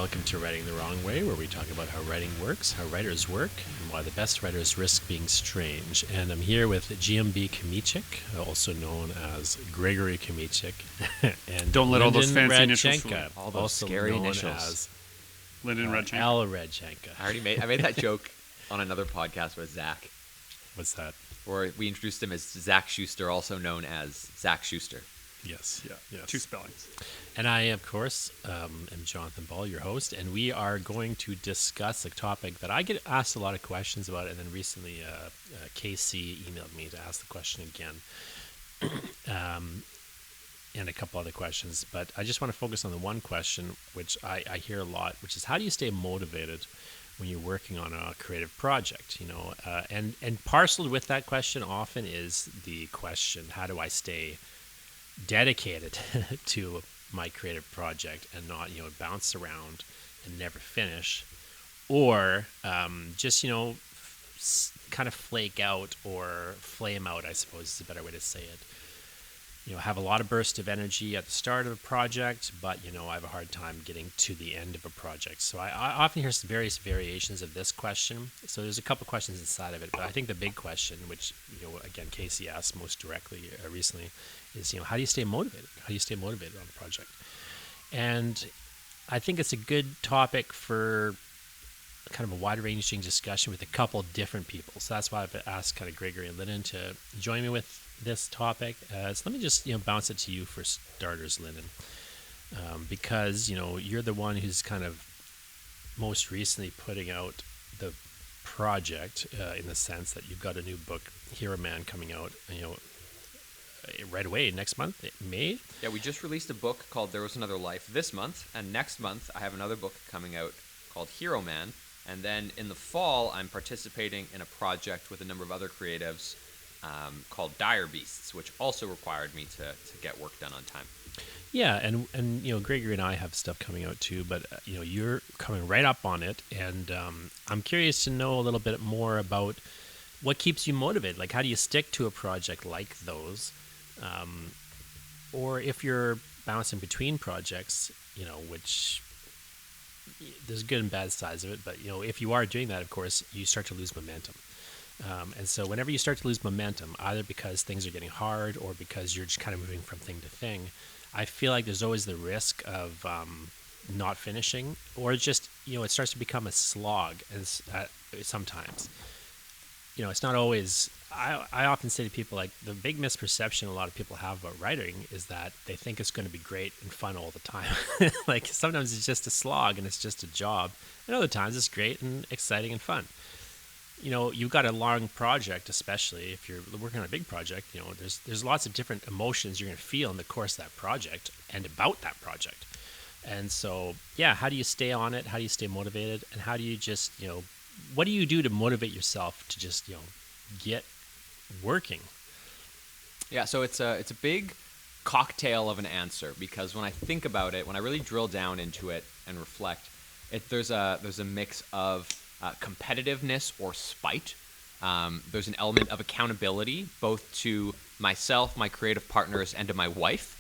welcome to Writing the Wrong Way, where we talk about how writing works, how writers work, and why the best writers risk being strange. And I'm here with GMB Chomichuk, also known as Gregory Chomichuk, and Don't let all those Lyndon fancy initials Radchenka, fool. All those also scary known initials. as Lyndon Radchenka. Al Radchenka. I made that joke on another podcast with Zach, What's that? where we introduced him as Zach Schuster, also known as Zach Schuster. Yes. Yeah, Yes. two spellings. And I, of course, am Jonathan Ball, your host, and we are going to discuss a topic that I get asked a lot of questions about, and then recently KC emailed me to ask the question again, and a couple other questions. But I just want to focus on the one question, which I hear a lot, which is how do you stay motivated when you're working on a creative project? You know, and parceled with that question often is the question, how do I stay dedicated to my creative project and not, bounce around and never finish, or just, kind of flake out or flame out, I suppose is a better way to say it. Have a lot of burst of energy at the start of a project, but, I have a hard time getting to the end of a project. So I often hear some various variations of this question. So there's a couple questions inside of it, but I think the big question, which, again, Casey asked most directly recently, is, how do you stay motivated? How do you stay motivated on a project? And I think it's a good topic for kind of a wide-ranging discussion with a couple different people. So that's why I've asked kind of Gregory and Lyndon to join me with this topic. So let me just bounce it to you for starters, Lyndon, because you're the one who's kind of most recently putting out the project in the sense that you've got a new book, Hero Man, coming out right away next month, May. Yeah, we just released a book called There Was Another Life this month, and next month I have another book coming out called Hero Man, and then in the fall I'm participating in a project with a number of other creatives called Dire Beasts, which also required me to get work done on time. Yeah, and Gregory and I have stuff coming out too, but you're coming right up on it, and I'm curious to know a little bit more about what keeps you motivated. Like, how do you stick to a project like those? Or if you're bouncing between projects, which there's good and bad sides of it, but if you are doing that, of course, you start to lose momentum. And so whenever you start to lose momentum, either because things are getting hard or because you're just kind of moving from thing to thing, I feel like there's always the risk of not finishing, or just, it starts to become a slog sometimes. It's not always... I often say to people, like, the big misperception a lot of people have about writing is that they think it's going to be great and fun all the time. Like, sometimes it's just a slog and it's just a job, and other times it's great and exciting and fun. You've got a long project, especially if you're working on a big project, there's lots of different emotions you're going to feel in the course of that project and about that project. And so, yeah, how do you stay on it? How do you stay motivated? And how do you just, what do you do to motivate yourself to just, get working? Yeah, so it's a big cocktail of an answer, because when I think about it, when I really drill down into it and reflect, there's a mix of competitiveness or spite. There's an element of accountability, both to myself, my creative partners, and to my wife.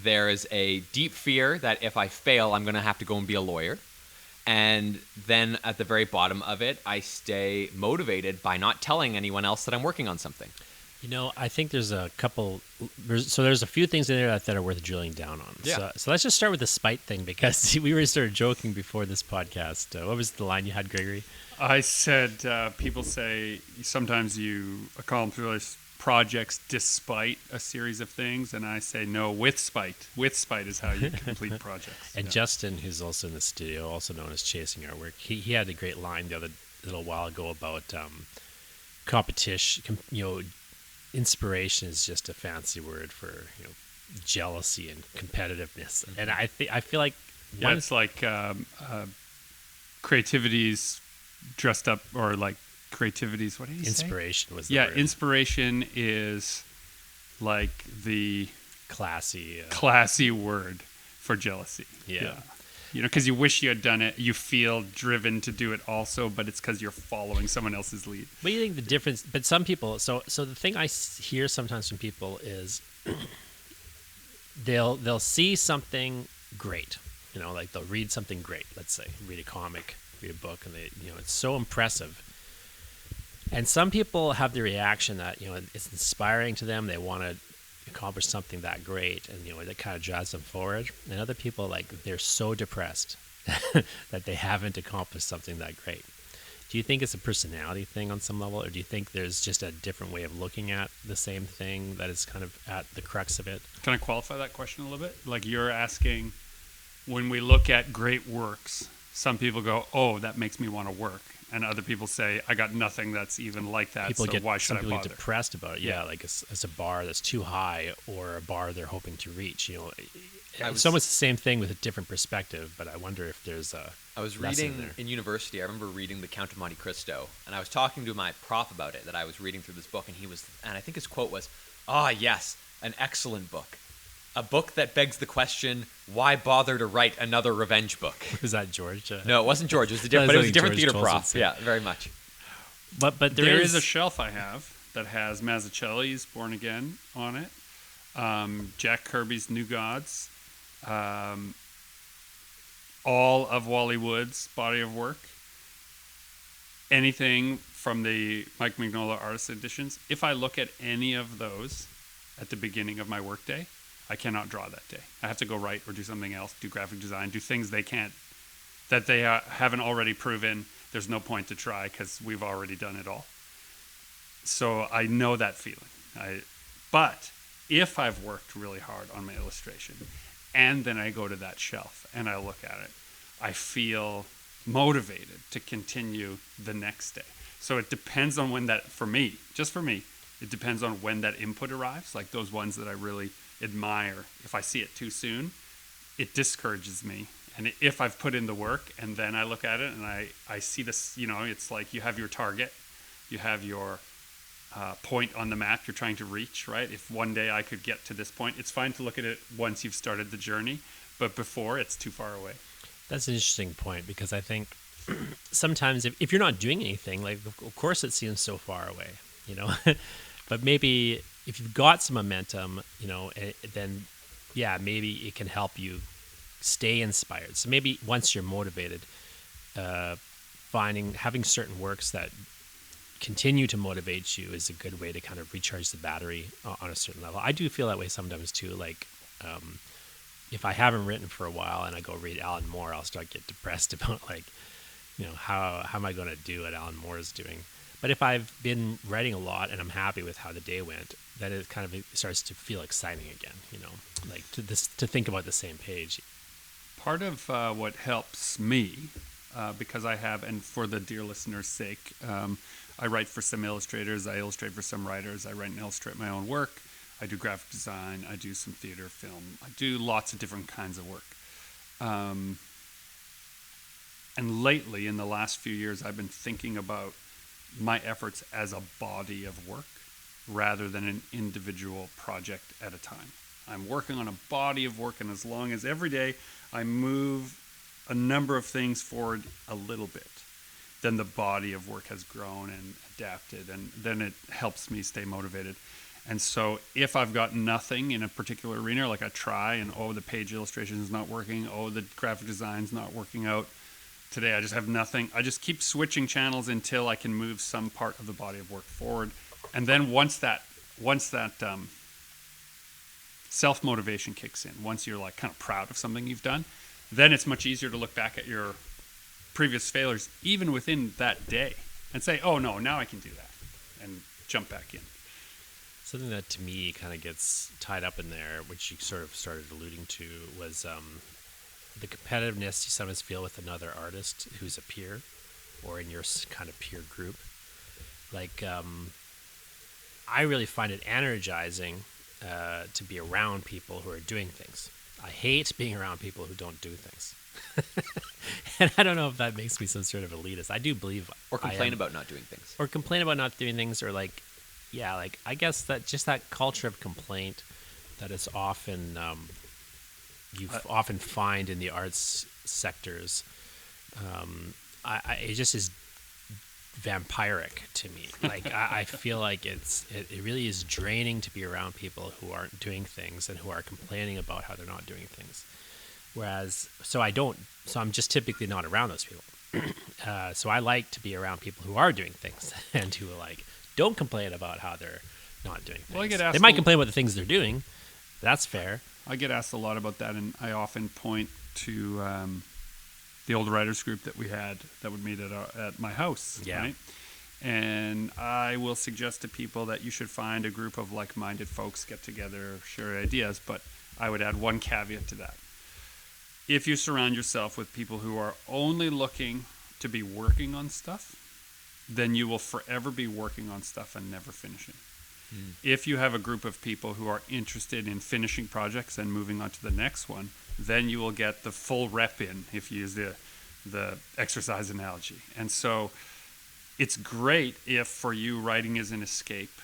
There is a deep fear that if I fail, I'm going to have to go and be a lawyer. And then at the very bottom of it, I stay motivated by not telling anyone else that I'm working on something. I think there's a couple. There's a few things in there that are worth drilling down on. Yeah. So let's just start with the spite thing, because we were sort of joking before this podcast. What was the line you had, Gregory? I said, people say sometimes you accomplish projects despite a series of things, and I say no, with spite. With spite is how you complete projects. And Justin, who's also in the studio, also known as Chasing Our Work, he had a great line the little while ago about competition. Inspiration is just a fancy word for jealousy and competitiveness, and I feel like it's like creativity's dressed up, or like creativity's, what did he say? Inspiration was the word. Inspiration is like the classy word for jealousy. Yeah. Because you wish you had done it, you feel driven to do it also, but it's because you're following someone else's lead. What do you think the difference? But some people, so the thing I hear sometimes from people is they'll see something great, like they'll read something great, let's say, read a comic, read a book, and it's so impressive. And some people have the reaction that, it's inspiring to them. They want to accomplish something that great, and, that kind of drives them forward. And other people, they're so depressed that they haven't accomplished something that great. Do you think it's a personality thing on some level, or do you think there's just a different way of looking at the same thing that is kind of at the crux of it? Can I qualify that question a little bit? Like, you're asking, when we look at great works, some people go, oh, that makes me want to work. And other people say, I got nothing that's even like that, people so why should I bother? Get depressed about it. Yeah, like it's a bar that's too high or a bar they're hoping to reach. It's almost the same thing with a different perspective, but I wonder if there's a I was lesson reading there. in university, I remember reading The Count of Monte Cristo, and I was talking to my prof about it, that I was reading through this book, and I think his quote was, "Ah, yes, an excellent book. A book that begs the question, why bother to write another revenge book?" Was that George? No, it wasn't George. It was a No, but it was a something different George theater Tolson prof. said. Yeah, very much. But There is a shelf I have that has Mazzucchelli's Born Again on it, Jack Kirby's New Gods, all of Wally Wood's body of work, anything from the Mike Mignola artist editions. If I look at any of those at the beginning of my workday, I cannot draw that day. I have to go write or do something else, do graphic design, do things they haven't already proven. There's no point to try because we've already done it all. So I know that feeling. But if I've worked really hard on my illustration and then I go to that shelf and I look at it, I feel motivated to continue the next day. So it depends on when that, just for me, it depends on when that input arrives. Like those ones that I really admire, if I see it too soon, it discourages me. And if I've put in the work and then I look at it and I see this, it's like you have your target, you have your point on the map you're trying to reach, right? If one day I could get to this point, it's fine to look at it once you've started the journey, but before it's too far away. That's an interesting point, because I think sometimes if you're not doing anything, like of course it seems so far away, but maybe if you've got some momentum, then maybe it can help you stay inspired. So maybe once you're motivated, having certain works that continue to motivate you is a good way to kind of recharge the battery on a certain level. I do feel that way sometimes too. Like if I haven't written for a while and I go read Alan Moore, I'll start to get depressed about how am I going to do what Alan Moore is doing. But if I've been writing a lot and I'm happy with how the day went, then it kind of starts to feel exciting again, like to think about the same page. Part of what helps me, because I have, and for the dear listener's sake, I write for some illustrators, I illustrate for some writers, I write and illustrate my own work, I do graphic design, I do some theater, film, I do lots of different kinds of work. And lately, in the last few years, I've been thinking about my efforts as a body of work rather than an individual project at a time. I'm working on a body of work, and as long as every day I move a number of things forward a little bit, then the body of work has grown and adapted, and then it helps me stay motivated. And so if I've got nothing in a particular arena, like I try and, the page illustration is not working, the graphic design's not working out, today I just have nothing, I just keep switching channels until I can move some part of the body of work forward. And then once that self-motivation kicks in, once you're like kind of proud of something you've done, then it's much easier to look back at your previous failures, even within that day, and say, oh no, now I can do that, and jump back in. Something that to me kind of gets tied up in there, which you sort of started alluding to, was the competitiveness you sometimes feel with another artist who's a peer or in your kind of peer group. Like, I really find it energizing to be around people who are doing things. I hate being around people who don't do things. And I don't know if that makes me some sort of elitist. I do believe Or complain about not doing things. Or complain about not doing things, or I guess that just that culture of complaint that is often often find in the arts sectors. It just is vampiric to me. Like I feel like it really is draining to be around people who aren't doing things and who are complaining about how they're not doing things. Whereas, so I'm just typically not around those people. So I like to be around people who are doing things and who like don't complain about how they're not doing things. Well, I get asked they might complain about the things they're doing. That's fair. I get asked a lot about that, and I often point to the old writers group that we had that would meet at my house. Yeah. Right? And I will suggest to people that you should find a group of like-minded folks, get together, share ideas. But I would add one caveat to that. If you surround yourself with people who are only looking to be working on stuff, then you will forever be working on stuff and never finishing. If you have a group of people who are interested in finishing projects and moving on to the next one, then you will get the full rep in, if you use the exercise analogy. And so it's great if for you writing is an escape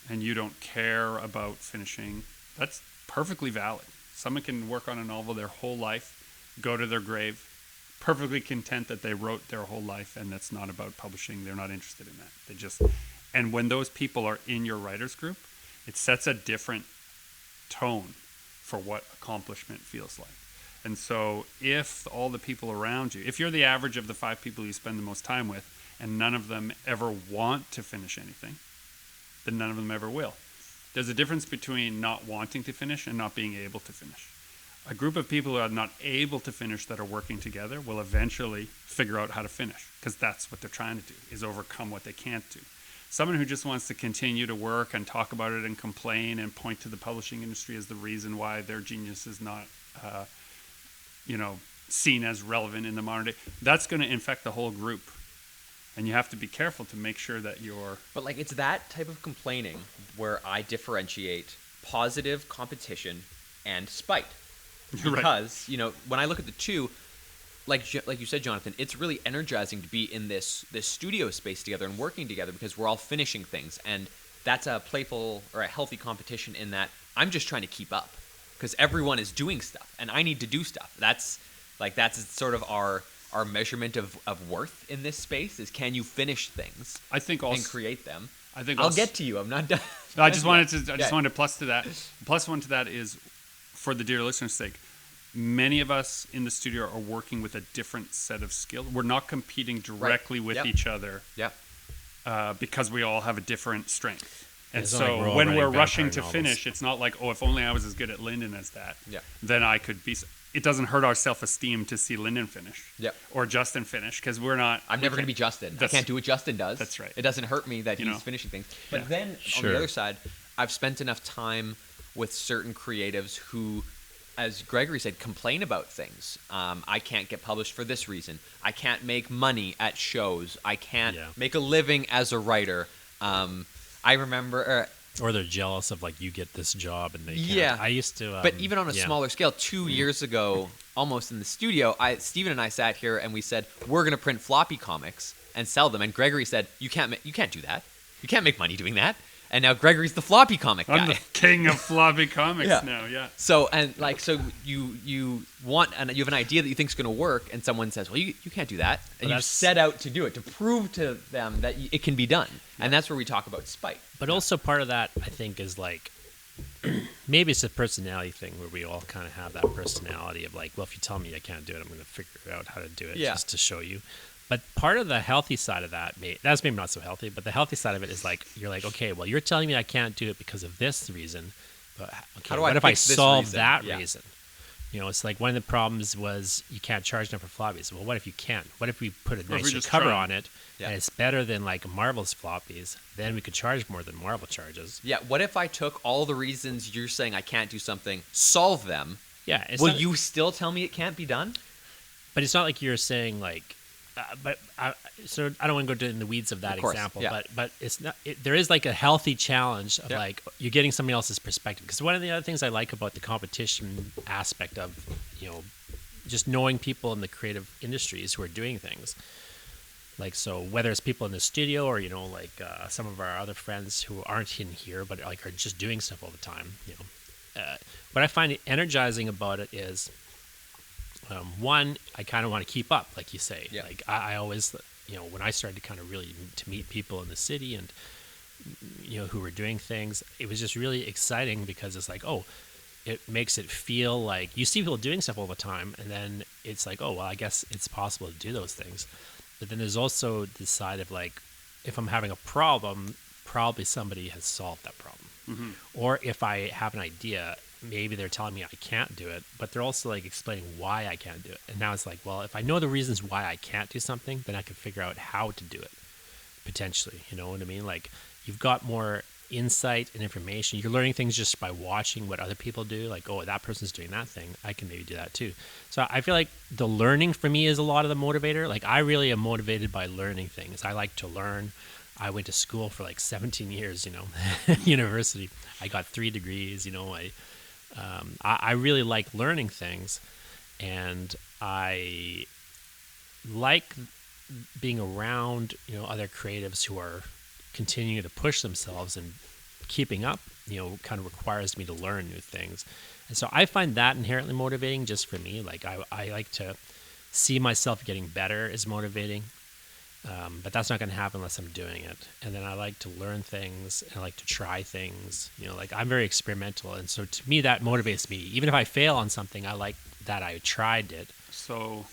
and you don't care about finishing. That's perfectly valid. Someone can work on a novel their whole life, go to their grave, perfectly content that they wrote their whole life, and that's not about publishing. They're not interested in that. And when those people are in your writers group, it sets a different tone for what accomplishment feels like. And so if all the people around you, if you're the average of the 5 people you spend the most time with, and none of them ever want to finish anything, then none of them ever will. There's a difference between not wanting to finish and not being able to finish. A group of people who are not able to finish that are working together will eventually figure out how to finish, because that's what they're trying to do, is overcome what they can't do. Someone who just wants to continue to work and talk about it and complain and point to the publishing industry as the reason why their genius is not, seen as relevant in the modern day, that's going to infect the whole group. And you have to be careful to make sure that you're... But like, it's that type of complaining where I differentiate positive competition and spite. Because, when I look at the two, like you said, Jonathan, it's really energizing to be in this studio space together and working together because we're all finishing things. And that's a playful or a healthy competition in that I'm just trying to keep up because everyone is doing stuff and I need to do stuff. That's sort of our measurement of worth in this space is, can you finish things? I think also, and create them. I think I'll also, get to you. I'm not done. I just wanted to plus to that. Plus one to that is, for the dear listeners' sake, many of us in the studio are working with a different set of skills. We're not competing directly with each other. Because we all have a different strength. And so like when we're rushing to novels. finish, it's not like, if only I was as good at Lyndon as that, then I could be. It doesn't hurt our self-esteem to see Lyndon finish or Justin finish, because we're not. I'm never going to be Justin. I can't do what Justin does. That's right. It doesn't hurt me that he's finishing things. But then on the other side, I've spent enough time with certain creatives who, as Gregory said, complain about things. I can't get published for this reason. I can't make money at shows. I can't make a living as a writer. I remember... or they're jealous of, like, you get this job and they can't. I used to... but even on a smaller scale, 2 years ago, almost in the studio, Steven and I sat here and we said, we're going to print floppy comics and sell them. And Gregory said, you can't do that. You can't make money doing that. And now Gregory's the floppy comic guy. I'm the king of floppy comics now, So you have an idea that you think is going to work, and someone says, well, you can't do that. And you set out to do it, to prove to them that it can be done. And that's where we talk about spite. But also part of that, I think, is like, maybe it's a personality thing where we all kind of have that personality of like, well, if you tell me I can't do it, I'm going to figure out how to do it just to show you. But part of the healthy side of that's maybe not so healthy, but the healthy side of it is like, you're like, okay, well, you're telling me I can't do it because of this reason, but okay, what if I solve that reason? It's like one of the problems was you can't charge enough for floppies. Well, what if you can? What if we put a nicer cover on it and it's better than like Marvel's floppies? Then we could charge more than Marvel charges. Yeah, what if I took all the reasons you're saying I can't do something, solve them? Yeah. Will you still tell me it can't be done? But it's not like you're saying like, so I don't want to go in the weeds of that example, but it's not. There is like a healthy challenge of like you're getting somebody else's perspective. Because one of the other things I like about the competition aspect of just knowing people in the creative industries who are doing things, like so whether it's people in the studio or some of our other friends who aren't in here but like are just doing stuff all the time. What I find energizing about it is. One, I kind of want to keep up, like you say. Like I always, when I started to kind of really to meet people in the city and, who were doing things, it was just really exciting because it's like, oh, it makes it feel like you see people doing stuff all the time, and then it's like, oh, well, I guess it's possible to do those things. But then there's also the side of like, if I'm having a problem, probably somebody has solved that problem. Mm-hmm. Or if I have an idea, maybe they're telling me I can't do it, but they're also like explaining why I can't do it. And now it's like, well, if I know the reasons why I can't do something, then I can figure out how to do it, potentially. You know what I mean? Like, you've got more insight and information. You're learning things just by watching what other people do. Like, oh, that person's doing that thing, I can maybe do that too. So I feel like the learning for me is a lot of the motivator. Like, I really am motivated by learning things. I like to learn. I went to school for like 17 years, university. I got 3 degrees, I really like learning things, and I like being around, other creatives who are continuing to push themselves, and keeping up, kind of requires me to learn new things. And so I find that inherently motivating just for me. Like, I like to see myself getting better is motivating. But that's not going to happen unless I'm doing it. And then I like to learn things, and I like to try things. Like, I'm very experimental. And so to me, that motivates me. Even if I fail on something, I like that I tried it. So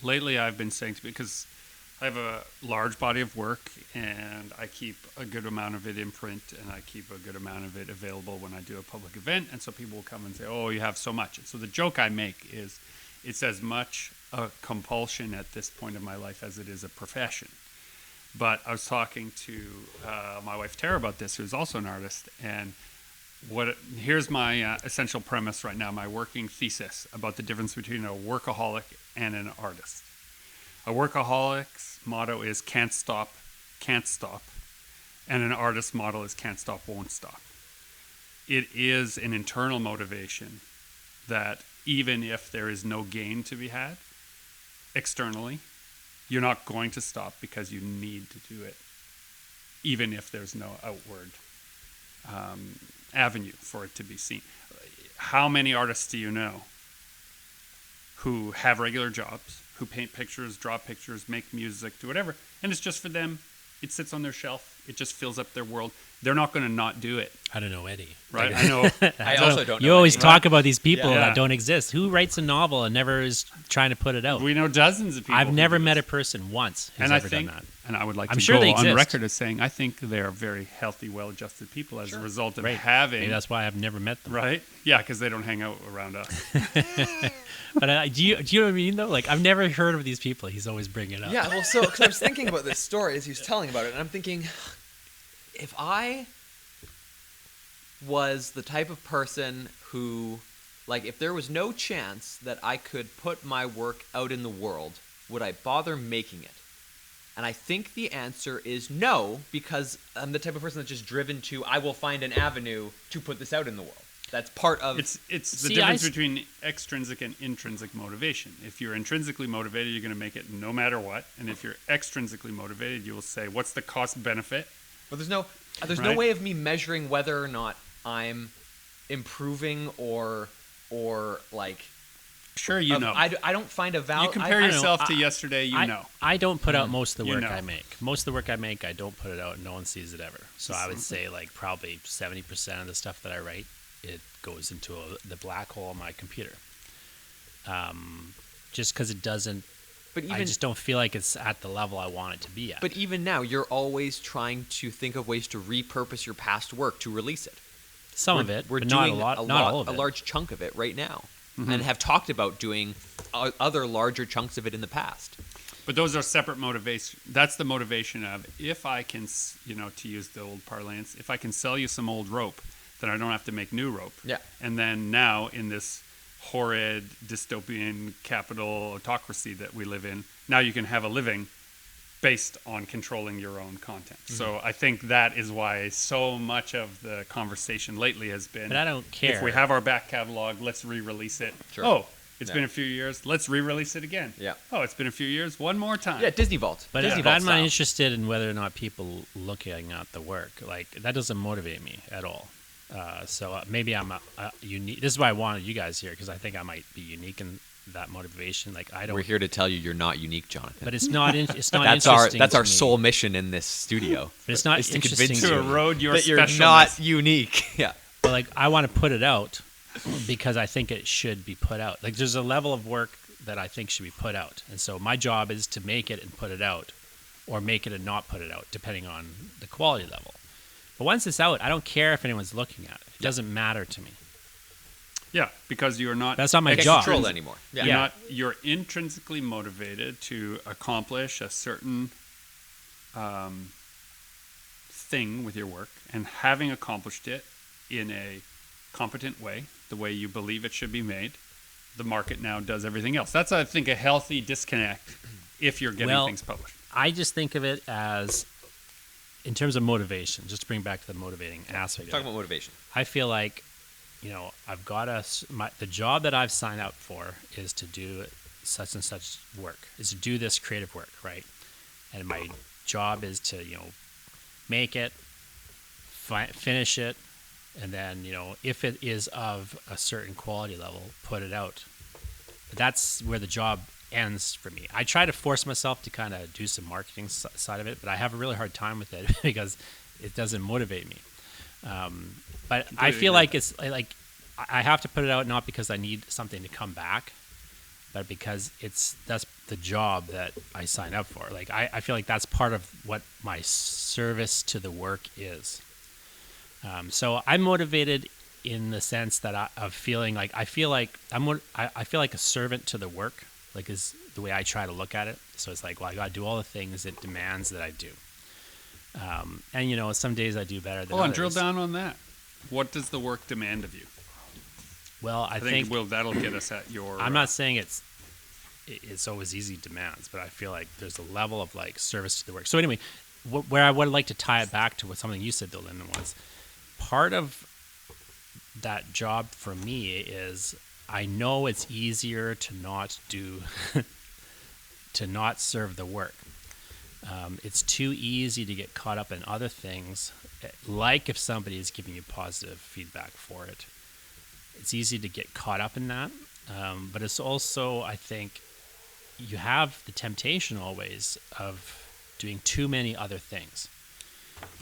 lately I've been saying, because I have a large body of work, and I keep a good amount of it in print, and I keep a good amount of it available when I do a public event. And so people will come and say, oh, you have so much. And so the joke I make is, it's as much a compulsion at this point in my life as it is a profession. But I was talking to my wife Tara about this, who's also an artist, and here's my essential premise right now, my working thesis about the difference between a workaholic and an artist. A workaholic's motto is can't stop, and an artist's motto is can't stop, won't stop. It is an internal motivation that even if there is no gain to be had externally, you're not going to stop because you need to do it, even if there's no outward avenue for it to be seen. How many artists do you know who have regular jobs, who paint pictures, draw pictures, make music, do whatever, and it's just for them? It sits on their shelf. It just fills up their world. They're not going to not do it. I don't know any. Right? I know. I also don't know. You always any. talk about these people Yeah. that don't exist. Who writes a novel and never is trying to put it out? We know dozens of people. I've who never do met this. a person once who's And I ever think, done that. and I would like I'm to sure go they on exist. record as saying, I think they're very healthy, well-adjusted people as a result of having... Maybe that's why I've never met them. Right? Yeah, because they don't hang out around us. But do you know what I mean, though? Like, I've never heard of these people. He's always bringing it up. Yeah, well, so because I was thinking about this story as he was telling about it, and I'm thinking, if I was the type of person who, like, if there was no chance that I could put my work out in the world, would I bother making it? And I think the answer is no, because I'm the type of person that's just driven to, I will find an avenue to put this out in the world. That's part of... It's the See, difference between extrinsic and intrinsic motivation. If you're intrinsically motivated, you're going to make it no matter what. And if you're extrinsically motivated, you will say, what's the cost benefit? But there's no Right. way of me measuring whether or not I'm improving or like... Sure, you know. I don't find a value... You compare yourself to yesterday, you know. I don't put out most of the You work know. I make. Most of the work I make, I don't put it out, and no one sees it ever. So I would say, like, probably 70% of the stuff that I write, it goes into the black hole on my computer. Just because it doesn't... But even, I just don't feel like it's at the level I want it to be at. But even now, you're always trying to think of ways to repurpose your past work to release it. Some of it, We're but doing not a lot, not all of a it. large chunk of it right now, and have talked about doing other larger chunks of it in the past. But those are separate motivations. That's the motivation of, if I can, to use the old parlance, if I can sell you some old rope, then I don't have to make new rope. Yeah. And then now, in this horrid dystopian capital autocracy that we live in, now you can have a living based on controlling your own content. So I think that is why so much of the conversation lately has been, But I don't care. if we have our back catalog, let's re-release it. Sure. Oh, it's Yeah. been a few years, let's re-release it again. Yeah. Oh, it's been a few years, one more time. Yeah, Disney Vault. But Disney but Vault I'm not style. interested in whether or not people looking at the work. Like, that doesn't motivate me at all. So maybe I'm unique. This is why I wanted you guys here, because I think I might be unique in that motivation. Like, I don't. We're here to tell you you're not unique, Jonathan. But it's not. It's not. that's interesting our to me. sole mission in this studio. But it's not is to interesting convince To you me. erode your that you're specialness. not unique. Yeah. But, like, I want to put it out, because I think it should be put out. Like there's a level of work that I think should be put out. And so my job is to make it and put it out, or make it and not put it out, depending on the quality level. But once it's out, I don't care if anyone's looking at it. It doesn't matter to me. Yeah, because you're not. That's not my Can't job. control it anymore. Yeah. You're intrinsically motivated to accomplish a certain thing with your work, and having accomplished it in a competent way, the way you believe it should be made, the market now does everything else. That's, I think, a healthy disconnect if you're getting things published. I just think of it as, in terms of motivation, just to bring back to the motivating aspect. Talking about motivation. I feel like, I've got the job that I've signed up for is to do such and such work, is to do this creative work, right? And my job is to, make it, finish it, and then, if it is of a certain quality level, put it out. But that's where the job ends for me. I try to force myself to kind of do some marketing side of it, but I have a really hard time with it because it doesn't motivate me. But I feel like it's like I have to put it out not because I need something to come back, but because that's the job that I sign up for. Like I feel like that's part of what my service to the work is. So I'm motivated in the sense that of feeling like I feel like a servant to the work, like is the way I try to look at it. So it's like, well, I got to do all the things it demands that I do. And some days I do better than others. Drill down on that. What does the work demand of you? Well, I think that'll get us at your. I'm not saying it's always easy demands, but I feel like there's a level of like service to the work. So anyway, where I would like to tie it back to what something you said, though, Lyndon, was part of that job for me is I know it's easier to not do to not serve the work. It's too easy to get caught up in other things, like if somebody is giving you positive feedback for it. It's easy to get caught up in that, but it's also, I think, you have the temptation always of doing too many other things.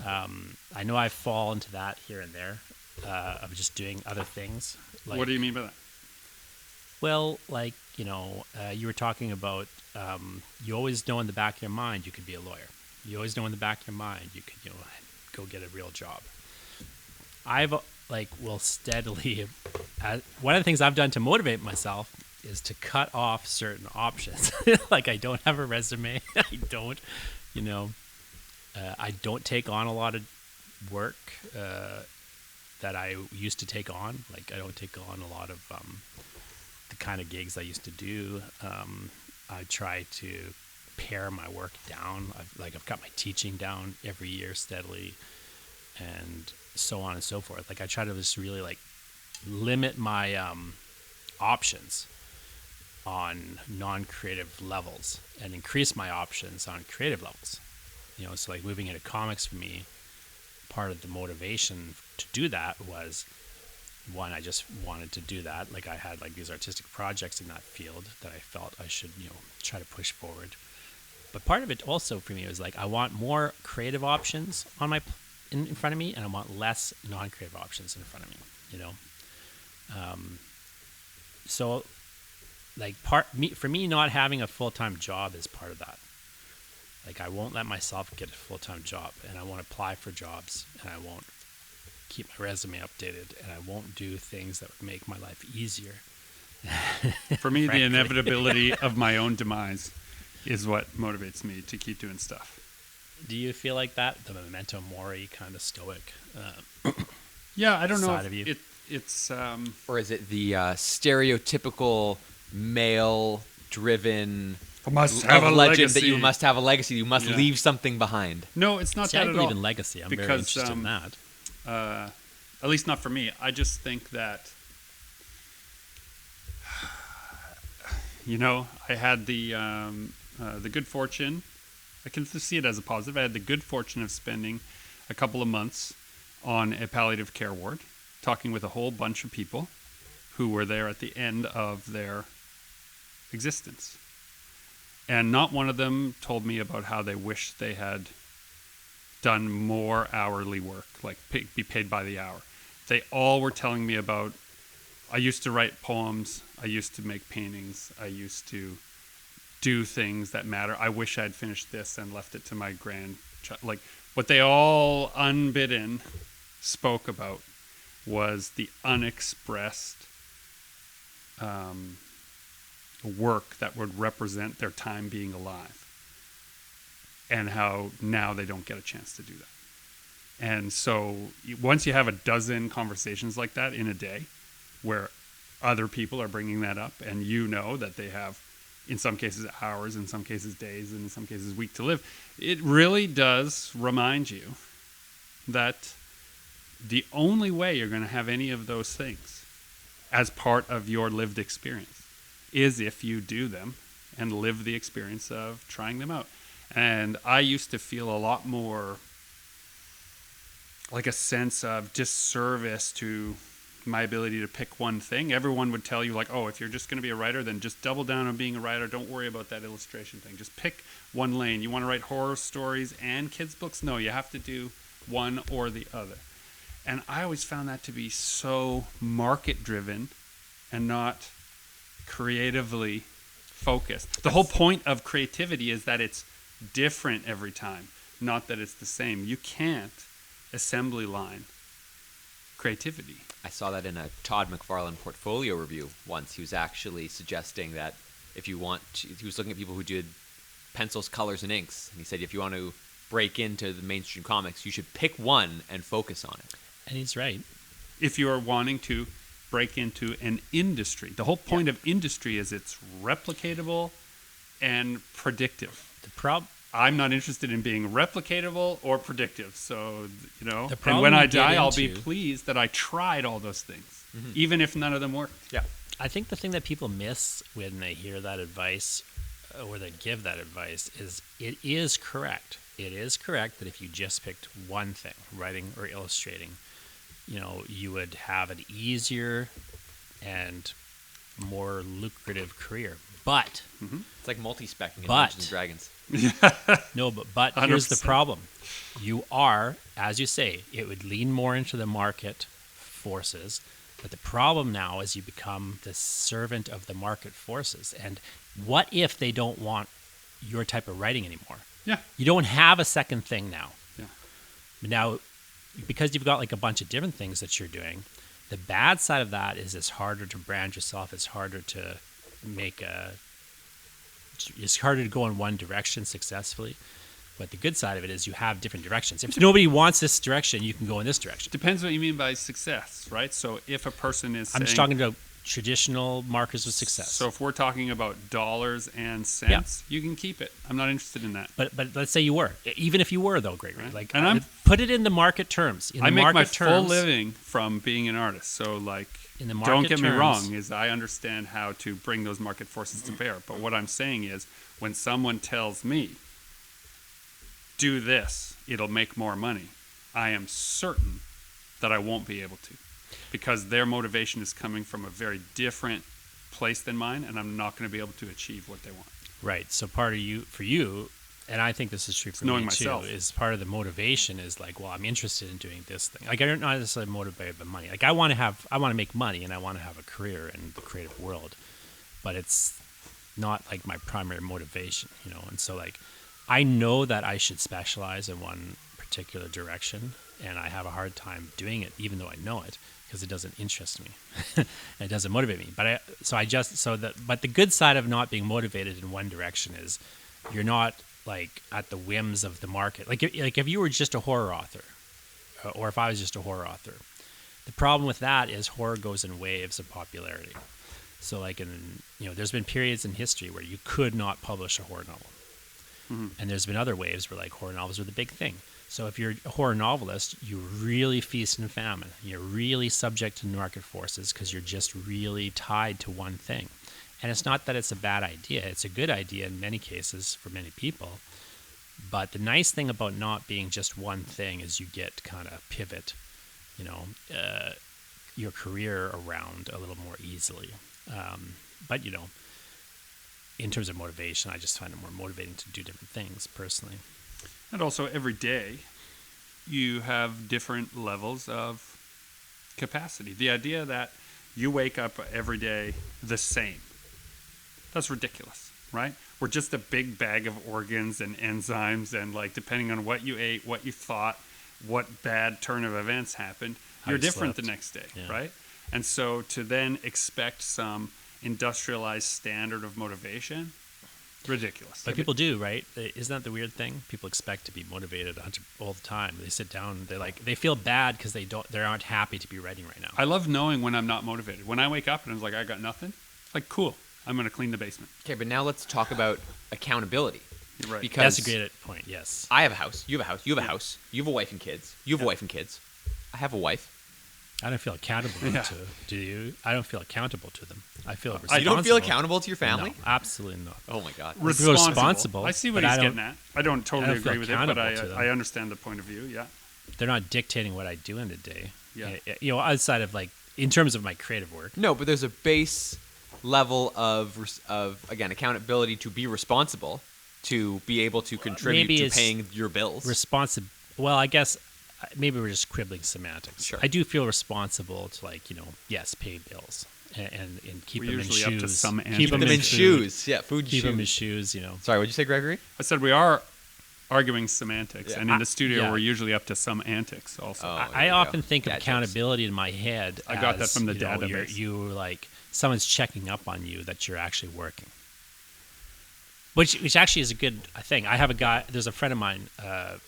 I know I fall into that here and there, of just doing other things. Like, what do you mean by that? Well, like, you were talking about, you always know in the back of your mind you could be a lawyer. You always know in the back of your mind you could, go get a real job. Will steadily, one of the things I've done to motivate myself is to cut off certain options. Like I don't have a resume. I don't take on a lot of work that I used to take on. Like I don't take on a lot of the kind of gigs I used to do. I try to pare my work down. I've got my teaching down every year steadily, and so on and so forth. Like I try to just really like limit my options on non-creative levels and increase my options on creative levels. So like moving into comics for me, part of the motivation to do that was, one, I just wanted to do that. Like I had like these artistic projects in that field that I felt I should, try to push forward. But part of it also for me was like, I want more creative options on my in front of me, and I want less non-creative options in front of me, So like for me, not having a full-time job is part of that. Like I won't let myself get a full-time job, and I won't apply for jobs, and I won't keep my resume updated, and I won't do things that would make my life easier. For me, the inevitability of my own demise is what motivates me to keep doing stuff. Do you feel like that? The memento mori kind of stoic yeah, I don't know side of you? It's Or is it the stereotypical male-driven must have a legend legacy. that you must have a legacy, you must leave something behind? No, it's not See, that I at believe all. in legacy. I'm very Because, interested in that. At least not for me. I just think that, I had the good fortune. I can see it as a positive. I had the good fortune of spending a couple of months on a palliative care ward, talking with a whole bunch of people who were there at the end of their existence. And not one of them told me about how they wished they had done more hourly work, like be paid by the hour. They all were telling me about I used to write poems. I used to make paintings. I used to do things that matter. I wish I'd finished this and left it to my grandchild. Like, what they all unbidden spoke about was the unexpressed work that would represent their time being alive, and how now they don't get a chance to do that. And so once you have a dozen conversations like that in a day where other people are bringing that up, and you know that they have, in some cases, hours, in some cases, days, and in some cases, week to live, it really does remind you that the only way you're going to have any of those things as part of your lived experience is if you do them and live the experience of trying them out. And I used to feel a lot more like a sense of disservice to my ability to pick one thing. Everyone would tell you, like, oh, if you're just going to be a writer, then just double down on being a writer. Don't worry about that illustration thing. Just pick one lane. You want to write horror stories and kids' books? No, you have to do one or the other. And I always found that to be so market-driven and not creatively focused. The whole point of creativity is that it's different every time, not that it's the same. You can't assembly line creativity. I saw that in a Todd McFarlane portfolio review once. He was actually suggesting that if you want to, he was looking at people who did pencils, colors, and inks, and he said if you want to break into the mainstream comics, you should pick one and focus on it. And he's right. If you're wanting to break into an industry, the whole point of industry is it's replicatable and predictive. I'm not interested in being replicatable or predictive. So, you know, and when I die, I'll be pleased that I tried all those things, even if none of them worked. Yeah. I think the thing that people miss when they hear that advice or they give that advice is it is correct. It is correct that if you just picked one thing, writing or illustrating, you know, you would have an easier and more lucrative career. But it's like multi-specking in Dungeons and Dragons. No, but here's the problem. You are, as you say, it would lean more into the market forces. But the problem now is you become the servant of the market forces. And what if they don't want your type of writing anymore? Yeah. You don't have a second thing now. Yeah. Now, because you've got like a bunch of different things that you're doing, the bad side of that is it's harder to brand yourself. It's harder to it's harder to go in one direction successfully. But the good side of it is you have different directions. If nobody wants this direction, you can go in this direction. Depends what you mean by success, right? So if a person is I'm just talking about traditional markers of success. So if we're talking about dollars and cents, you can keep it. I'm not interested in that. But let's say you were. Even if you were, though, Gregory. Right. Like, and put it in the market terms. I make my full living from being an artist. So, like, in the market don't get me terms, wrong, is I understand how to bring those market forces to bear. But what I'm saying is when someone tells me, do this, it'll make more money, I am certain that I won't be able to. Because their motivation is coming from a very different place than mine, and I'm not going to be able to achieve what they want. Right. So part of for you, and I think this is true for me myself. too, is part of the motivation is like, well, I'm interested in doing this thing. Like, I'm not necessarily motivated by money. Like, I want to make money, and I want to have a career in the creative world, but it's not like my primary motivation, you know. And so, like, I know that I should specialize in one particular direction, and I have a hard time doing it, even though I know it, because it doesn't interest me and it doesn't motivate me. But the good side of not being motivated in one direction is you're not like at the whims of the market. Like if you were just a horror author, or if I was just a horror author, the problem with that is horror goes in waves of popularity. So like there's been periods in history where you could not publish a horror novel. And there's been other waves where like horror novels are the big thing. So if you're a horror novelist, you really feast and famine. You're really subject to market forces because you're just really tied to one thing. And it's not that it's a bad idea. It's a good idea in many cases for many people. But the nice thing about not being just one thing is you get to kind of pivot, your career around a little more easily. But in terms of motivation, I just find it more motivating to do different things personally. And also, every day, you have different levels of capacity. The idea that you wake up every day the same. That's ridiculous, right? We're just a big bag of organs and enzymes, and like depending on what you ate, what you thought, what bad turn of events happened, How you're you different slept. the next day, Yeah. right? And so to then expect some industrialized standard of motivation, ridiculous. But people do, right? Isn't that the weird thing? People expect to be motivated all the time. They sit down, they feel bad because they aren't happy to be writing right now. I love knowing when I'm not motivated. When I wake up and I'm like, I got nothing, like, cool, I'm going to clean the basement. Okay, but now let's talk about accountability. You're right. Because That's a great point. Yes. I have a house. You have a house. You have a house. You have a wife and kids. You have a wife and kids. I have a wife. I don't feel accountable Yeah. to. Do you? I don't feel accountable to them. I feel You responsible. don't feel accountable to your family? No, absolutely not. Oh my god. I feel responsible. I see what but he's I don't- getting at. I don't totally I don't feel agree with it, but accountable to them. I understand the point of view. Yeah. They're not dictating what I do in the day. Yeah. Outside of in terms of my creative work. No, but there's a base level of again accountability to be responsible, to be able to contribute Maybe to it's paying your bills. Well, I guess maybe we're just quibbling semantics. Sure. I do feel responsible to yes, pay bills and keep We're them in usually up shoes. to some keep answer. them Them in food, shoes. Yeah, food Keep them in shoes. shoes. Sorry, what'd you say, Gregory? I said we are arguing semantics, Yeah. and in the studio yeah. we're usually up to some antics also. Oh, I there you often go. think of Dad jokes. accountability in my head. I got that as, from the you're database. Someone's checking up on you that you're actually working. Which actually is a good thing. I have a guy. There's a friend of mine,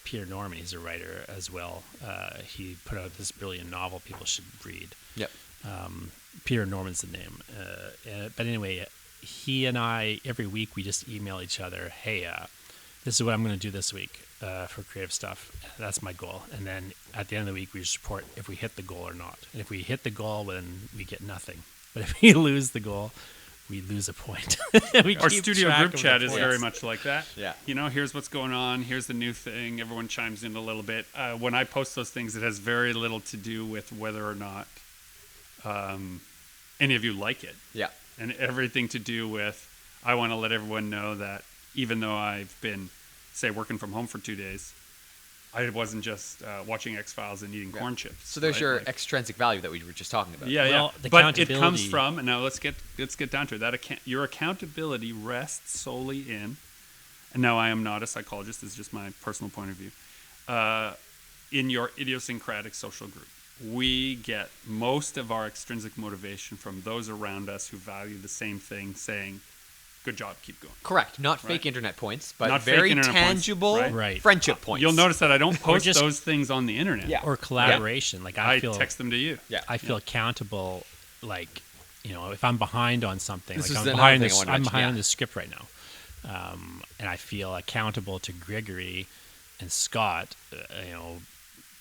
Peter Norman. He's a writer as well. He put out this brilliant novel people should read. Yep. Peter Norman's the name. But anyway, he and I every week we just email each other. Hey, this is what I'm going to do this week for creative stuff. That's my goal. And then at the end of the week, we just report if we hit the goal or not. And if we hit the goal, then we get nothing. But if we lose the goal, we lose a point. Our studio group chat is very points. much like that. Yeah. Here's what's going on. Here's the new thing. Everyone chimes in a little bit. When I post those things, it has very little to do with whether or not any of you like it. Yeah. And everything to do with, I want to let everyone know that even though I've been, say, working from home for 2 days, I wasn't just watching X-Files and eating corn chips. So there's right? your Like- extrinsic value that we were just talking about. Yeah, Well, yeah. the But it comes accountability- from, and now let's get down to it. Your accountability rests solely in, and now I am not a psychologist, this is just my personal point of view, in your idiosyncratic social group. We get most of our extrinsic motivation from those around us who value the same thing, saying, good job, keep going. Correct. Not Right. fake internet points, but Not fake very internet points, tangible right. friendship points. You'll notice that I don't post just- those things on the internet. Yeah. Or collaboration. Like I I feel text them to you. Yeah. I feel accountable, if I'm behind on something, This like is I'm another behind thing I this, wanted to I'm mention, behind yeah. on the script right now, and I feel accountable to Gregory and Scott,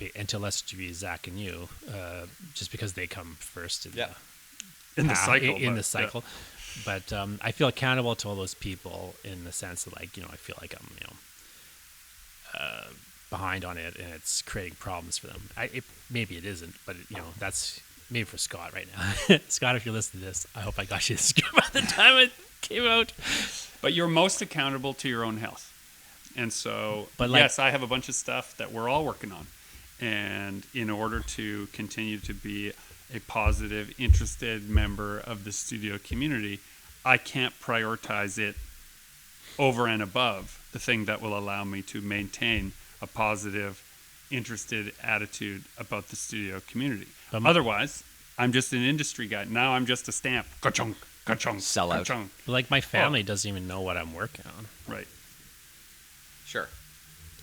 and to a lesser degree Zach and you, just because they come first in Yeah. In the cycle. in but, the cycle. But I feel accountable to all those people in the sense that, I feel like I'm, behind on it, and it's creating problems for them. Maybe it isn't, but that's maybe for Scott right now. Scott, if you're listening to this, I hope I got you the script by the time it came out. But you're most accountable to your own health. And so, But yes, I have a bunch of stuff that we're all working on. And in order to continue to be a positive, interested member of the studio community, I can't prioritize it over and above the thing that will allow me to maintain a positive, interested attitude about the studio community. Otherwise, I'm just an industry guy. Now I'm just a stamp. Ka-chunk, ka-chunk, Sellout. ka-chunk. My family doesn't even know what I'm working on. Right. Sure.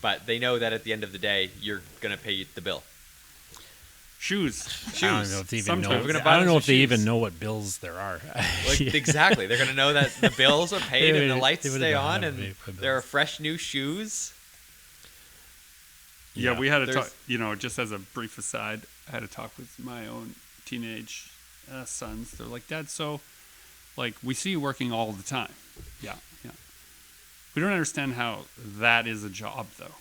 But they know that at the end of the day, you're going to pay the bill. Shoes. I don't know if they even Sometimes know. we're gonna I buy don't know some if they shoes. even know what bills there are. Exactly. They're going to know that the bills are paid and the They lights would've stay known on how to and pay for there are bills. fresh new shoes. Yeah, we had a There's- talk, just as a brief aside, I had a talk with my own teenage sons. They're like, Dad, so, we see you working all the time. Yeah, yeah. We don't understand how that is a job, though.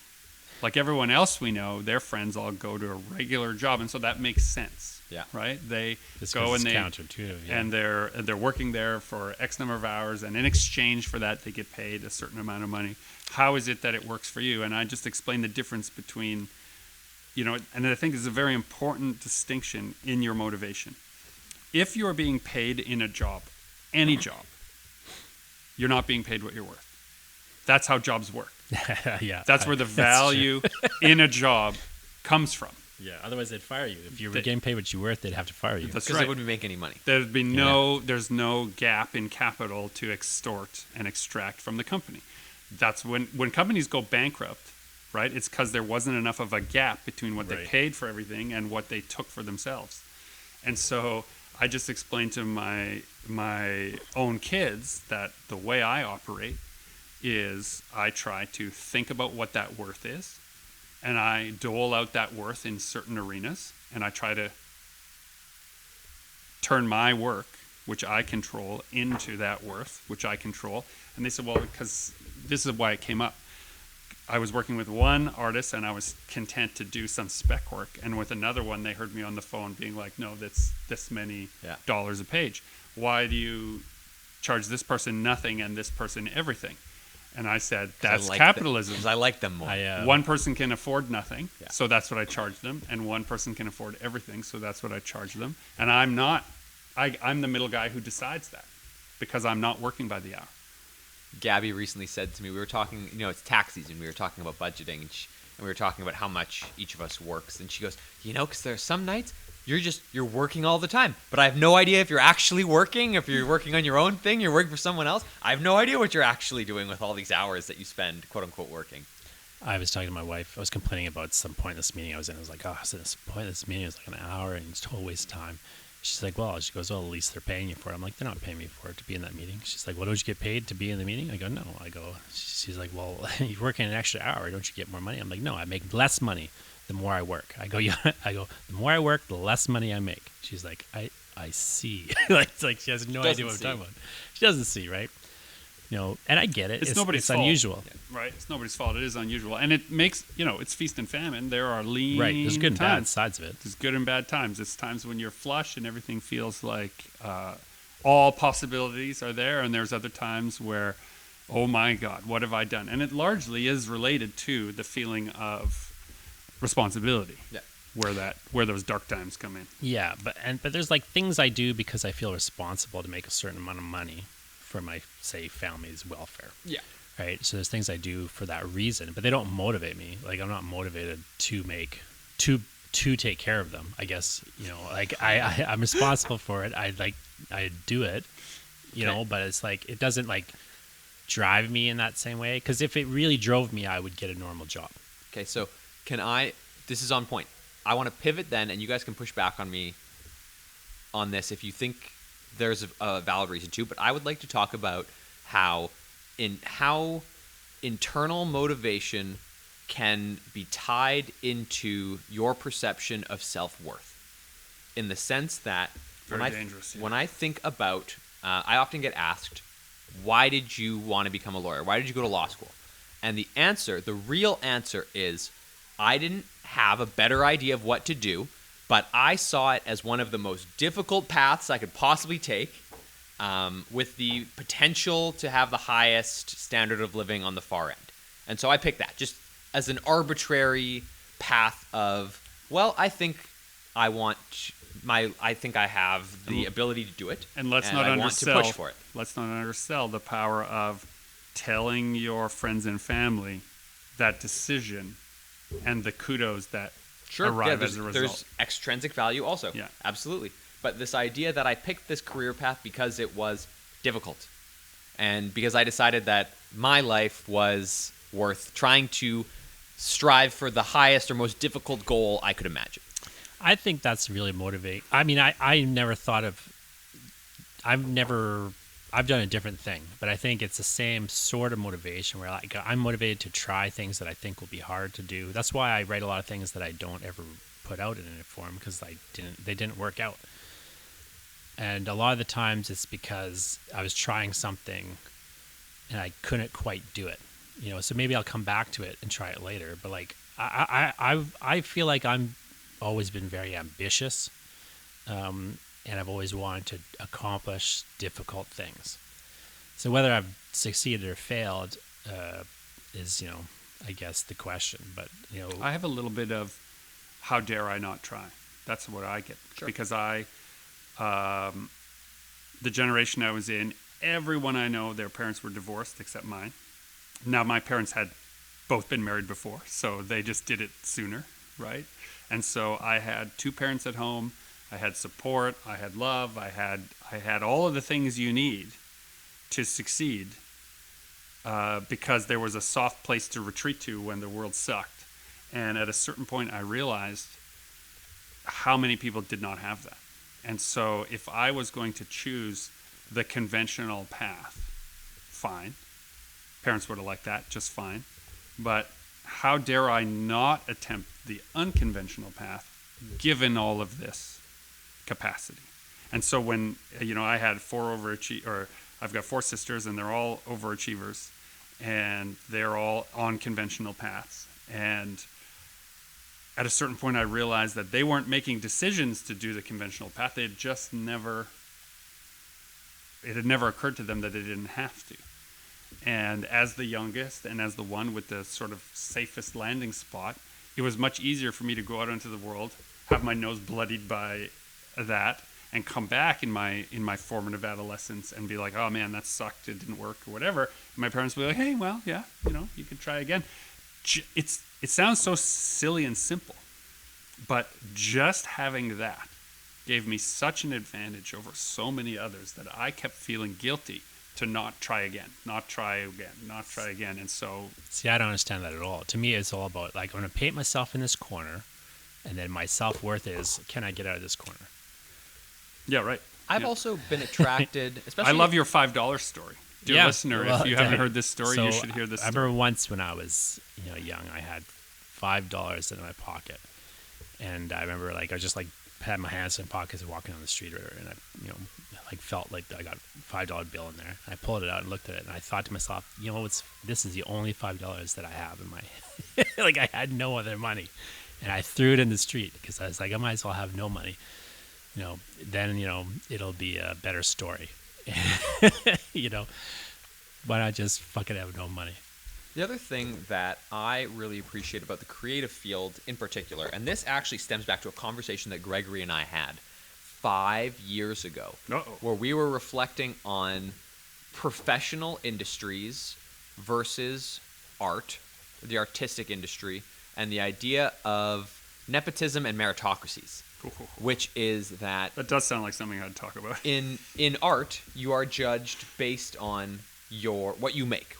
Like everyone else we know, their friends all go to a regular job, and so that makes sense. Yeah. Right? They Just go 'cause and it's they counterintuitive, yeah. and they're working there for X number of hours, and in exchange for that, they get paid a certain amount of money. How is it that it works for you? And I just explained the difference between, and I think this is a very important distinction in your motivation. if you're being paid in a job, any job, you're not being paid what you're worth. That's how jobs work. Yeah. That's where the value in a job comes from. Yeah. Otherwise, they'd fire you. If you were getting paid what you were worth, they'd have to fire you. That's Because right. they wouldn't make any money. There's no gap in capital to extort and extract from the company. That's when companies go bankrupt, right? It's because there wasn't enough of a gap between what they Right. paid for everything and what they took for themselves. And so I just explained to my own kids that the way I operate is I try to think about what that worth is, and I dole out that worth in certain arenas, and I try to turn my work, which I control, into that worth, which I control. And they said, well, because this is why it came up. I was working with one artist and I was content to do some spec work. And with another one, they heard me on the phone being like, no, that's this many dollars a page. Why do you charge this person nothing and this person everything? And I said, that's capitalism. Because I like them more. One person can afford nothing, so that's what I charge them. And one person can afford everything, so that's what I charge them. And I'm the middle guy who decides that because I'm not working by the hour. Gabby recently said to me, we were talking, it's tax season. We were talking about budgeting, and we were talking about how much each of us works. And she goes, because there are some nights you're working all the time, but I have no idea if you're actually working, if you're working on your own thing, you're working for someone else. I have no idea what you're actually doing with all these hours that you spend, quote unquote, working. I was talking to my wife. I was complaining about some point in this meeting I was in. I was like, so this point in this meeting is like an hour and it's a total waste of time. She's like, she goes, well, at least they're paying you for it. I'm like, they're not paying me for it to be in that meeting. She's like, well, don't you get paid to be in the meeting? I go, no. She's like, well, you're working an extra hour. Don't you get more money? I'm like, no, I make less money the more I work. I go, the more I work, the less money I make. She's like, I see. It's like she has no idea what I'm talking about. She doesn't see, right? And I get it. It's nobody's fault. Unusual. Yeah, right. It's nobody's fault. It is unusual. And it makes, it's feast and famine. There are lean Right. There's good and bad times. sides of it. There's good and bad times. It's times when you're flush and everything feels like all possibilities are there. And there's other times where, oh my God, what have I done? And it largely is related to the feeling of responsibility. Yeah. Where those dark times come in. Yeah. But there's like things I do because I feel responsible to make a certain amount of money for my, say, family's welfare. Yeah. Right. So there's things I do for that reason, but they don't motivate me. Like I'm not motivated to take care of them. I guess, I'm responsible for it. I do it, but it's like, it doesn't like drive me in that same way. Cause if it really drove me, I would get a normal job. Okay. So this is on point. I want to pivot then, and you guys can push back on me on this if you think there's a valid reason to, but I would like to talk about how internal motivation can be tied into your perception of self-worth, in the sense that Very dangerous. When I think about, I often get asked, why did you want to become a lawyer? Why did you go to law school? And the real answer is, I didn't have a better idea of what to do, but I saw it as one of the most difficult paths I could possibly take, with the potential to have the highest standard of living on the far end. And so I picked that just as an arbitrary path of, I think I have the ability to do it, and let's not I want to push for it. Let's not undersell the power of telling your friends and family that decision and the kudos that arrive as a result. There's extrinsic value also. Yeah. Absolutely. But this idea that I picked this career path because it was difficult, and because I decided that my life was worth trying to strive for the highest or most difficult goal I could imagine. I think that's really motivating. I mean, I've done a different thing, but I think it's the same sort of motivation where I'm motivated to try things that I think will be hard to do. That's why I write a lot of things that I don't ever put out in a form, because they didn't work out. And a lot of the times it's because I was trying something and I couldn't quite do it. So maybe I'll come back to it and try it later. But like I feel like I'm always been very ambitious. And I've always wanted to accomplish difficult things. So whether I've succeeded or failed is, I guess the question. But, I have a little bit of how dare I not try. That's what I get. Sure. Because The generation I was in, everyone I know, their parents were divorced except mine. Now, my parents had both been married before, so they just did it sooner, right? And so I had two parents at home. I had support. I had love. I had all of the things you need to succeed, because there was a soft place to retreat to when the world sucked. And at a certain point, I realized how many people did not have that. And so if I was going to choose the conventional path, fine. Parents would have liked that just fine. But how dare I not attempt the unconventional path given all of this capacity? And so when, I had I've got four sisters, and they're all overachievers, and they're all on conventional paths. And at a certain point, I realized that they weren't making decisions to do the conventional path. It had never occurred to them that they didn't have to. And as the youngest, and as the one with the sort of safest landing spot, it was much easier for me to go out into the world, have my nose bloodied by that, and come back in my formative adolescence and be like, oh man, that sucked, it didn't work, or whatever. And my parents would be like, hey, well, yeah, you could try again. It sounds so silly and simple, but just having that gave me such an advantage over so many others that I kept feeling guilty to not try again. And so... See, I don't understand that at all. To me, it's all about, like, I'm going to paint myself in this corner, and then my self-worth is, can I get out of this corner? Yeah, right. I've also been attracted, especially... I love your $5 story. Dear listener, if you haven't heard this story, you should hear this story. I remember once when I was, young, I had $5 in my pocket. And I remember, like, I was just, like, had my hands in pockets and walking on the street, and I, felt like I got a $5 bill in there. I pulled it out and looked at it, and I thought to myself, this is the only $5 that I have in my, like, I had no other money. And I threw it in the street because I was like, I might as well have no money. Then, it'll be a better story. Why not just fucking have no money? The other thing that I really appreciate about the creative field in particular, and this actually stems back to a conversation that Gregory and I had 5 years ago, where we were reflecting on professional industries versus art, the artistic industry, and the idea of nepotism and meritocracies. Which is that... That does sound like something I'd talk about. In art, you are judged based on what you make.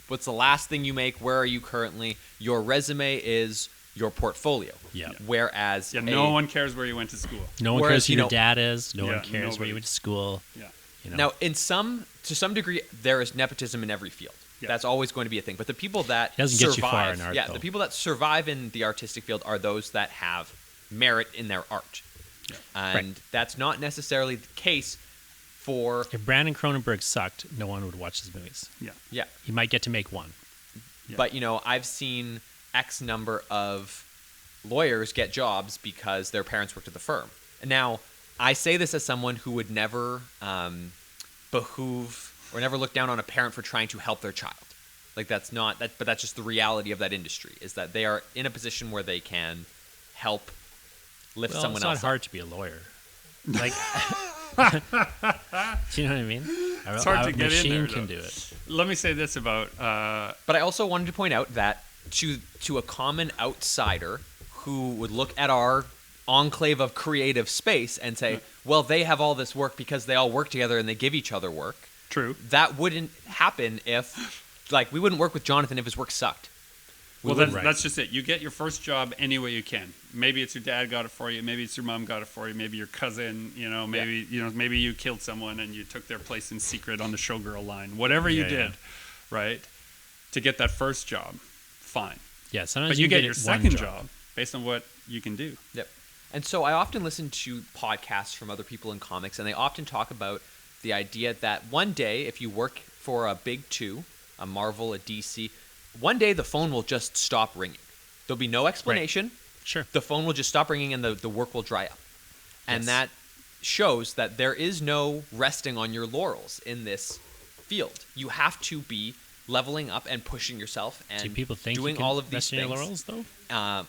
What's the last thing you make? Where are you currently? Your resume is your portfolio. Yeah. Whereas... no one cares where you went to school. No one cares who your dad is. No one cares where you went to school. Yeah. Now, to some degree, there is nepotism in every field. Yeah. That's always going to be a thing. But the people that doesn't survive... get you far in art, the people that survive in the artistic field are those that have merit in their art. Yeah. And that's not necessarily the case for... If Brandon Cronenberg sucked, no one would watch his movies. Yeah. He might get to make one. Yeah. But, I've seen X number of lawyers get jobs because their parents worked at the firm. Now, I say this as someone who would never behoove or never look down on a parent for trying to help their child. Like, that's not... but that's just the reality of that industry, is that they are in a position where they can help lift someone else up. It's not hard to be a lawyer. Like, do you know what I mean? It's hard to get in there. A machine can do it. Let me say this about... But I also wanted to point out that to a common outsider who would look at our enclave of creative space and say, well, they have all this work because they all work together and they give each other work. True. That wouldn't happen if, we wouldn't work with Jonathan if his work sucked. Well, that's just it. You get your first job any way you can. Maybe it's your dad got it for you. Maybe it's your mom got it for you. Maybe your cousin. Maybe you killed someone and you took their place in secret on the showgirl line. Whatever you did, right? To get that first job, fine. Yeah, sometimes but you get your second job based on what you can do. Yep. And so I often listen to podcasts from other people in comics, and they often talk about the idea that one day, if you work for a big two, a Marvel, a DC, one day the phone will just stop ringing. There'll be no explanation. Right. Sure. The phone will just stop ringing and the work will dry up. And that shows that there is no resting on your laurels in this field. You have to be leveling up and pushing yourself and do people think doing you can all of these rest on things. your laurels, though?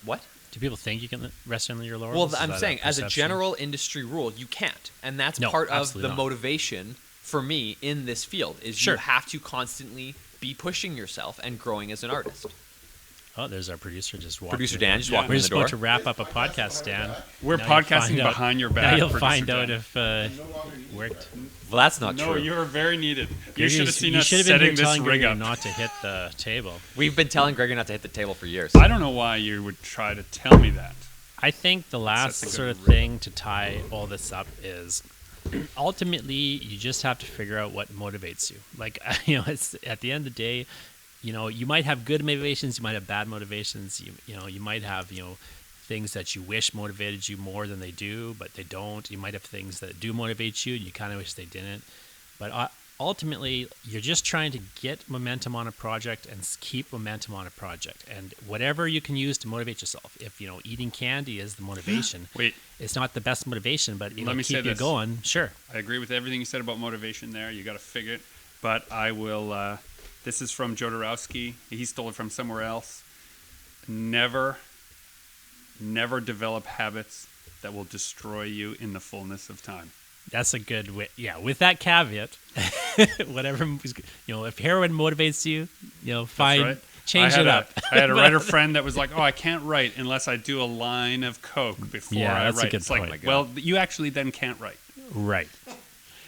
What? Do people think you can rest on your laurels? Well, Is I'm that saying, as a perception? general industry rule, you can't, and that's No, part of absolutely the not. motivation for me in this field. Is Sure. you have to constantly be pushing yourself and growing as an artist. Oh, there's our producer just walking. Producer in. Dan just Yeah. walking We're in just the door. about to wrap up a podcast, Dan. We're Now you'll podcasting find out- behind your Now back. you'll Producer find out Dan. if it worked. Well, that's not No, true. you're very needed. You Gregory's- should have seen you us should have been here setting this telling rig Gregory up. not to hit the table. We've been telling Gregory not to hit the table for years. I don't know why you would try to tell me that. I think the last That's a good sort of rhythm. thing to tie all this up is ultimately you just have to figure out what motivates you. Like, it's at the end of the day, you might have good motivations, you might have bad motivations, you might have, things that you wish motivated you more than they do, but they don't. You might have things that do motivate you and you kind of wish they didn't. But ultimately, you're just trying to get momentum on a project and keep momentum on a project. And whatever you can use to motivate yourself. If, eating candy is the motivation, Wait, it's not the best motivation, but Let me say keep you this. going. Sure. I agree with everything you said about motivation there. You got to figure it. But I will, this is from Jodorowsky. He stole it from somewhere else. Never develop habits that will destroy you in the fullness of time. That's a good way. Yeah, with that caveat, whatever, if heroin motivates you, fine, Right? change it up. I had a writer friend that was like, "Oh, I can't write unless I do a line of coke before Yeah, I that's a write." good It's like, point. well, you actually then can't write. Right.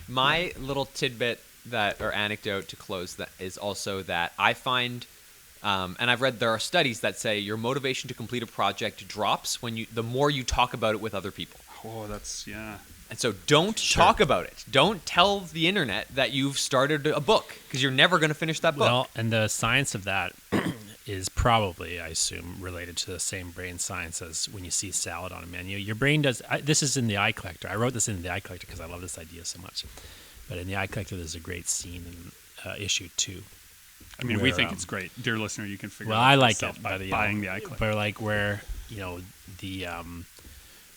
My little tidbit or anecdote to close that is also that I find, and I've read there are studies that say your motivation to complete a project drops the more you talk about it with other people. Oh, that's yeah. And so don't talk about it. Don't tell the internet that you've started a book because you're never going to finish that book. Well, and the science of that is probably, I assume, related to the same brain science as when you see salad on a menu. Your brain does. This is in the Eye Collector. I wrote this in the Eye Collector because I love this idea so much. But in the Eye Collector, there's a great scene in issue 2. I mean, we Where, think it's great, dear listener. You can figure. Well, it out I like yourself it, by but buying the iCloud. But like where the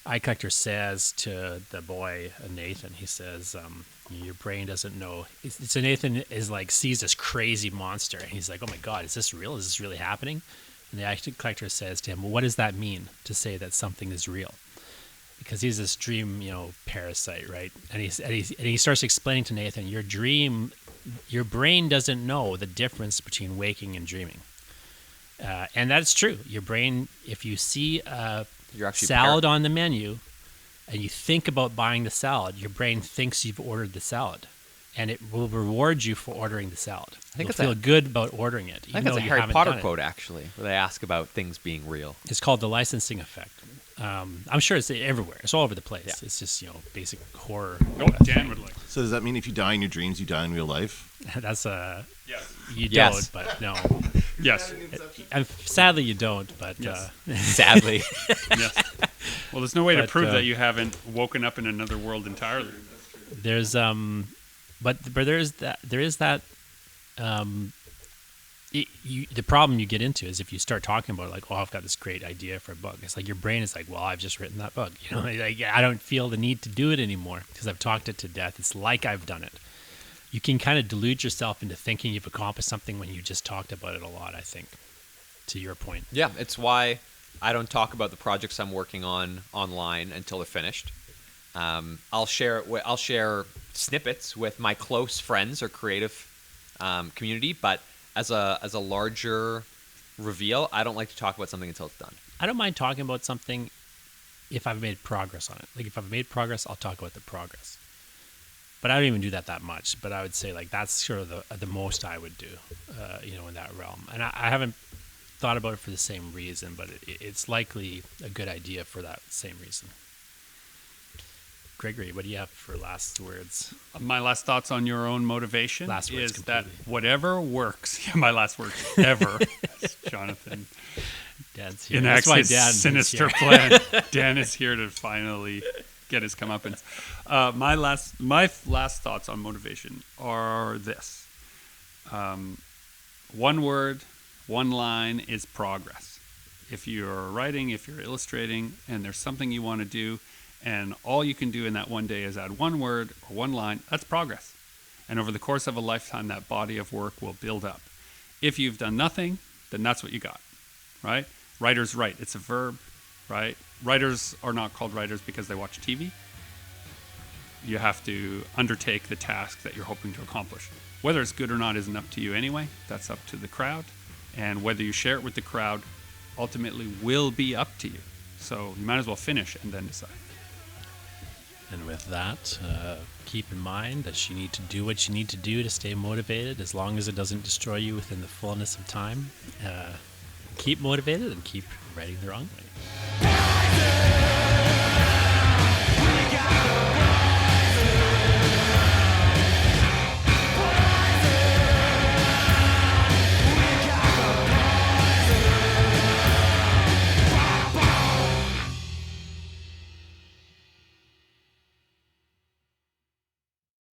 Eye Collector says to the boy Nathan, he says, "Your brain doesn't know." So Nathan is like sees this crazy monster, and he's like, "Oh my God, is this real? Is this really happening?" And the Eye Collector says to him, "Well, what does that mean to say that something is real?" Because he's this dream, parasite, right? And he starts explaining to Nathan, your brain doesn't know the difference between waking and dreaming. And that's true. Your brain, if you see a You're actually salad on the menu and you think about buying the salad, your brain thinks you've ordered the salad. And it will reward you for ordering the salad. think You'll it's feel a- good about ordering it. I even think that's though a you Harry haven't Potter done it. quote, actually, where they ask about things being real. It's called the licensing effect. I'm sure it's everywhere. It's all over the place. Yeah. It's just, basic horror. Oh, Dan would like. So does that mean if you die in your dreams, you die in real life? That's Yes. you Yes. don't, but no. Yes. And sadly, you don't, but Yes. Sadly. Yes. Well, there's no way to But, prove that you haven't woken up in another world entirely. there's but there is that the problem you get into is if you start talking about it, like, oh, I've got this great idea for a book. It's like your brain is like, well, I've just written that book. Like, I don't feel the need to do it anymore because I've talked it to death. It's like I've done it. You can kind of delude yourself into thinking you've accomplished something when you just talked about it a lot, I think, to your point. Yeah, it's why I don't talk about the projects I'm working on online until they're finished. I'll share snippets with my close friends or creative community, but as a larger reveal, I don't like to talk about something until it's done. I don't mind talking about something if I've made progress on it. Like, if I've made progress, I'll talk about the progress. But I don't even do that much. But I would say, like, that's sort of the most I would do, in that realm. And I haven't thought about it for the same reason, but it's likely a good idea for that same reason. Gregory, what do you have for last words? My last thoughts on your own motivation Last words is that completely. whatever works. Yeah, my last words ever. As Jonathan Dad's here. enacts That's why his Dad is sinister here. plan. Dan is here to finally get his comeuppance. My last thoughts on motivation are this: one word, one line is progress. If you're writing, if you're illustrating, and there's something you want to do, and all you can do in that one day is add one word or one line, that's progress. And over the course of a lifetime, that body of work will build up. If you've done nothing, then that's what you got, right? Writers write. It's a verb. right? Writers are not called writers because they watch TV. You have to undertake the task that you're hoping to accomplish. Whether it's good or not isn't up to you anyway. That's up to the crowd. And whether you share it with the crowd ultimately will be up to you. So you might as well finish and then decide. And with that, keep in mind that you need to do what you need to do to stay motivated, as long as it doesn't destroy you within the fullness of time. Keep motivated and keep writing the wrong way.